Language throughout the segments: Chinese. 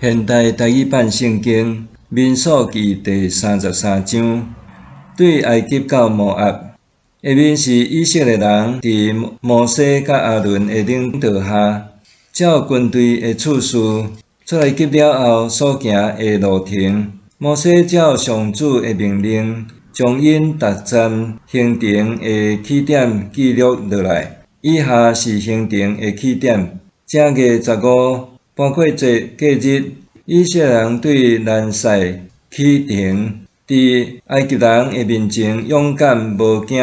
现代台语版圣经民数记第33章，对埃及到摩押。下面是以色列人伫摩西甲阿伦的领导下，照军队的次序出埃及了后所行的路程。摩西照上主的命令，将因逐站行程的起点记录落来。以下是行程的起点：正月15，搬过节假日，以色列人对南塞启程，伫埃及人的面前勇敢无惊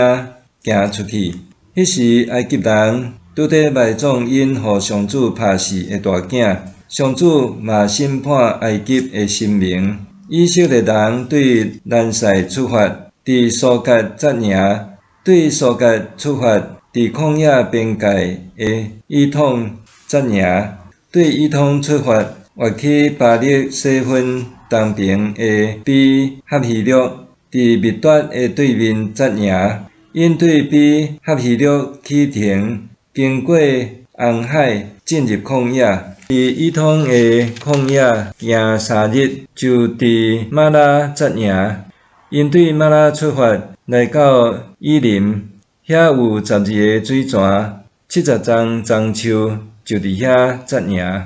行出去。迄时埃及人拄伫埋葬因互上主拍死的大囝，上主嘛审判埃及的神明。以色列人对南塞出发，伫苏格扎营；对苏格出发，伫旷野边界的以通扎营；对以通出发，越去巴力西分东边的比哈希勒，伫密达的对面扎营。因对比哈希勒启程，经过红海进入旷野，伫以通的旷野行3日，就伫马拉扎营。因对马拉出发，来到以林，遐有12个水泉，70丛樟树，就伫遐扎营。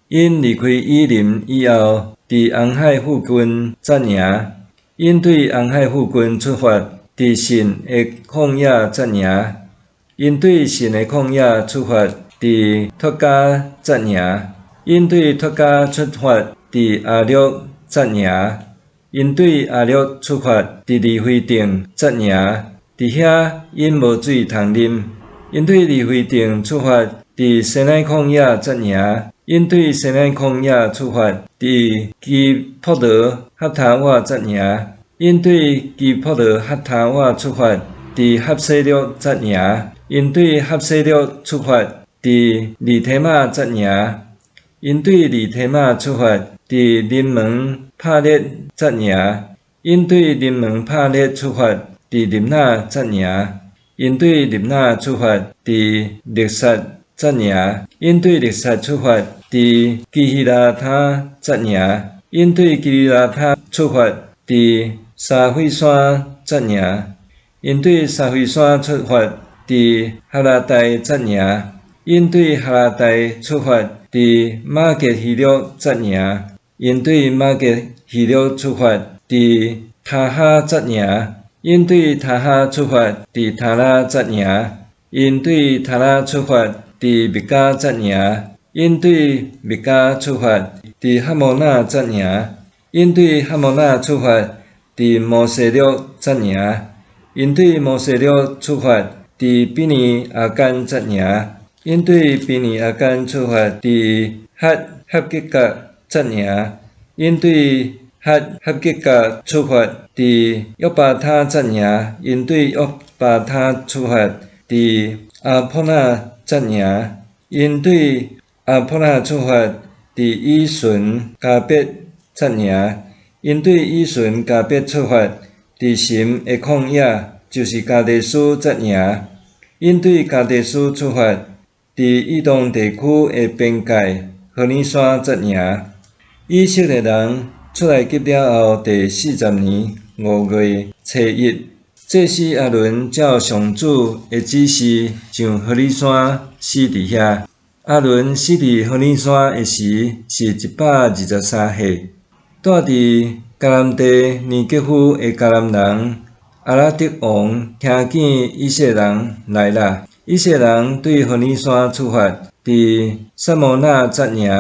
因离开以林以后，伫红海附近扎营。因对红海附近出发，伫神的旷野扎营。因对神的旷野出发，伫托加扎营。因对托加出发，伫阿略扎营。因对阿略出发，伫利非定扎营。伫遐因无水通啉。因对利非定出发，伫西奈旷野扎营。因对西奈旷野出发，伫基普罗哈塔瓦扎营。因对基普罗哈塔瓦出发，伫哈西略扎营。因对哈西略出发，伫利提马扎营。因对利提马出发，伫临门帕列扎营。因对临门帕列出发，伫lib那扎营。因对lib那出发，伫列撒扎营。因对列撒出发，伫基希拉他扎营。因对基希拉他出发，伫沙费山扎营。因对沙费山出发，伫哈拉代扎营。因对哈拉代出发，伫马吉希勒扎营。因对马吉希勒出发，伫他哈扎营。因对他哈出发，伫他拉扎营。因对他拉出发，伫密加扎营。因对密加出发，伫哈摩那扎营。因对哈摩那出发，伫摩西勒扎营。因对摩西勒出发，伫比尼阿干扎营。因对比尼阿干出发，伫哈吉甲扎营。因对哈吉甲出发，伫约巴他扎营。因对约巴他出发，伫阿普那扎营。因对阿普那出发，伫以顺加别扎营。因对以顺加别出发，伫神的旷野，就是加地斯扎营。因对加地斯出发，伫以东地区的边界何尼山扎营。以色列人出埃及了后第40年5月初1，祭司阿伦照上主的指示上何尼山死伫遐。阿伦死伫何尼山的时是123岁，住伫迦南地尼吉夫的迦南人阿拉德王听见以色列人来啦。以色列人对何尼山出发，伫撒摩那扎营。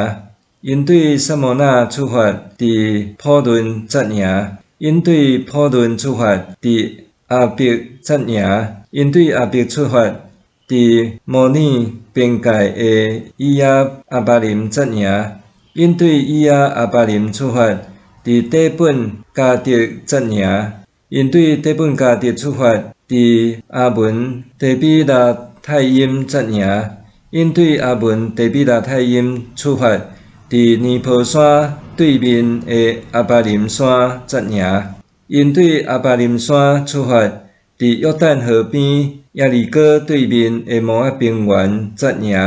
因对撒摩那出发，伫普伦扎营。因对普伦出发，伫阿别扎营。因对阿别出发，伫摩尼边界的以亚阿巴林扎营。因对以亚阿巴林出发，伫底本加德扎营。因对底本加德出发，伫阿文地比拉太阴扎营。因对阿文地比拉太阴出发，伫尼泊山对面的阿巴林山扎营。因对阿巴林山出发，伫约旦河边耶利哥对面的摩押平原扎营。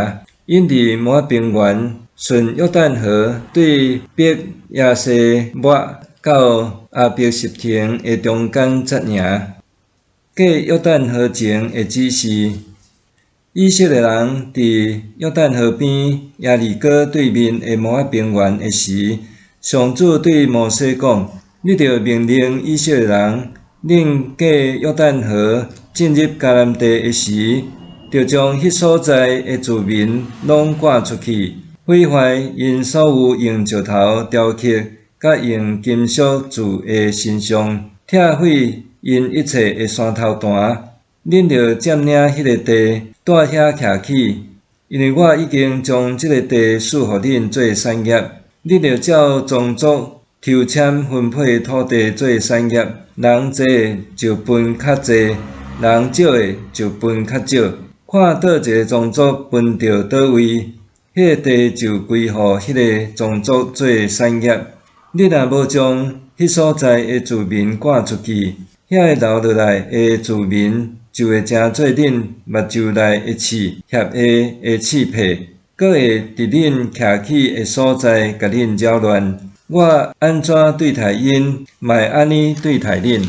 因伫摩押平原顺约旦河对北亚西抹到阿伯什亭的中间扎营。过约旦河前的指示，以色列人伫约旦河边耶利哥对面的摩押平原的时，上主对摩西讲：你着命令以色列人，恁过约旦河进入迦南地的时，着将迄所在的居民拢赶出去。毁坏因所有用石头雕刻甲用金属铸的神像，拆毁因一切的山头坛，恁着占领迄个地，住遐徛起，因为我已经将即个地赐互恁做产业。恁着照宗族抽签分配土地做产业，人多的就分较济，人少的就分较少，看倒一个宗族分到倒位。迄个地就归互迄个宗族做产业。你若无将迄所在的居民赶出去，遐会留落来的居民就会成做恁目睭内的刺，血下的刺皮，搁会伫恁徛起的所在甲恁扰乱。我安怎对待因，嘛会安尼对待恁。